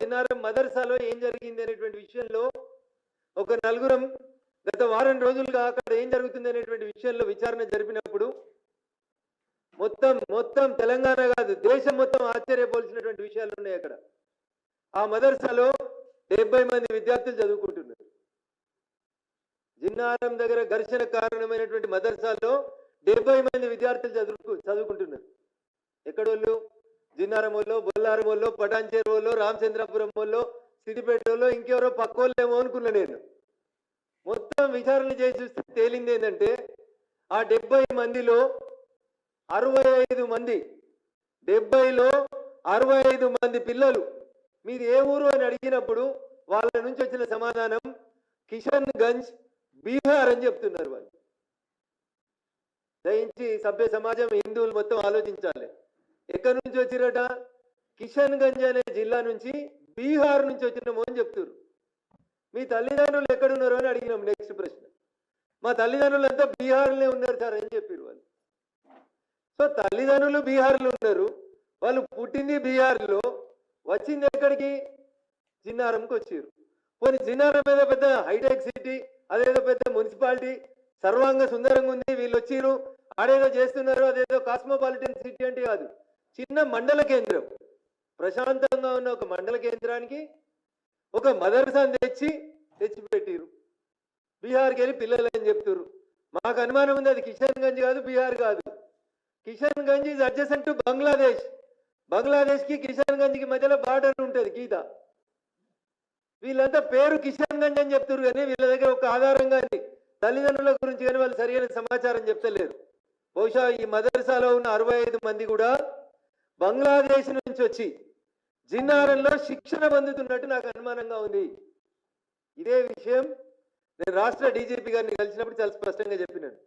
జిన్నారం మదర్సాలో ఏం జరిగింది అనేటువంటి విషయంలో ఒక నలుగురం గత వారం రోజులుగా అక్కడ ఏం జరుగుతుంది అనేటువంటి విషయంలో విచారణ జరిపినప్పుడు మొత్తం తెలంగాణ కాదు దేశం మొత్తం ఆశ్చర్యపోల్సినటువంటి విషయాలు ఉన్నాయి. అక్కడ ఆ మదర్సాలో 70 మంది విద్యార్థులు చదువుకుంటున్నారు. జిన్నారం దగ్గర ఘర్షణ కారణమైనటువంటి మదర్సాలో 70 మంది విద్యార్థులు చదువుకుంటున్నారు. ఎక్కడోళ్ళు? జిన్నారం వాళ్ళు, బొల్లారం వాళ్ళు, పటాన్చేరు వాళ్ళు, రామచంద్రపురం వాళ్ళు, సిద్దిపేట వాళ్ళు, ఇంకెవరో పక్కోళ్ళేమో అనుకున్నా నేను. మొత్తం విచారణ చేసి చూస్తే తేలింది ఏంటంటే ఆ 70 మందిలో 65 మంది 70లో 65 మంది పిల్లలు మీది ఏ ఊరు అని అడిగినప్పుడు వాళ్ళ నుంచి వచ్చిన సమాధానం కిషన్ గంజ్ బీహార్ అని చెప్తున్నారు. వాళ్ళు దయించి సభ్య సమాజం హిందువులు మొత్తం ఆలోచించాలి. ఎక్కడి నుంచి వచ్చిరట? కిషన్ గంజ్ అనే జిల్లా నుంచి, బీహార్ నుంచి వచ్చినామో అని చెప్తున్నారు. మీ తల్లిదండ్రులు ఎక్కడున్నారు అని అడిగినాం. నెక్స్ట్ ప్రశ్న, మా తల్లిదండ్రులు అంతా బీహార్లోనే ఉన్నారు సార్ అని చెప్పారు వాళ్ళు. సో తల్లిదండ్రులు బీహార్లో ఉన్నారు, వాళ్ళు పుట్టింది బీహార్లో, వచ్చింది ఎక్కడికి? జిన్నారంకి వచ్చారు. పోనీ జిన్నారం ఏదో పెద్ద హైటెక్ సిటీ, అదేదో పెద్ద మున్సిపాలిటీ, సర్వాంగ సుందరంగా ఉంది, వీళ్ళు వచ్చిరు ఆడేదో చేస్తున్నారు, అదేదో కాస్మోపాలిటన్ సిటీ అంటే కాదు, చిన్న మండల కేంద్రం. ప్రశాంతంగా ఉన్న ఒక మండల కేంద్రానికి ఒక మదర్సాను తెచ్చిపెట్టిరు. బీహార్కి వెళ్ళి పిల్లలు అని చెప్తారు. మాకు అనుమానం ఉంది అది కిషన్ గంజ్ కాదు, బీహార్ కాదు. Kishanganj is adjacent to Bangladesh. బంగ్లాదేశ్కి కిషన్ గంజ్కి మధ్యలో బార్డర్ ఉంటుంది, గీత. వీళ్ళంతా పేరు కిషన్ గంజ్ అని చెప్తారు కానీ వీళ్ళ దగ్గర ఒక ఆధారం కానీ తల్లిదండ్రుల గురించి కానీ వాళ్ళు సరైన సమాచారం చెప్తలేరు. బహుశా ఈ మదర్సాలో ఉన్న 65 మంది కూడా బంగ్లాదేశ్ నుంచి వచ్చి జిన్నారంలో శిక్షణ పొందుతున్నట్టు నాకు అనుమానంగా ఉంది. ఇదే విషయం నేను రాష్ట్ర డీజీపీ గారిని కలిసినప్పుడు చాలా స్పష్టంగా చెప్పినాను.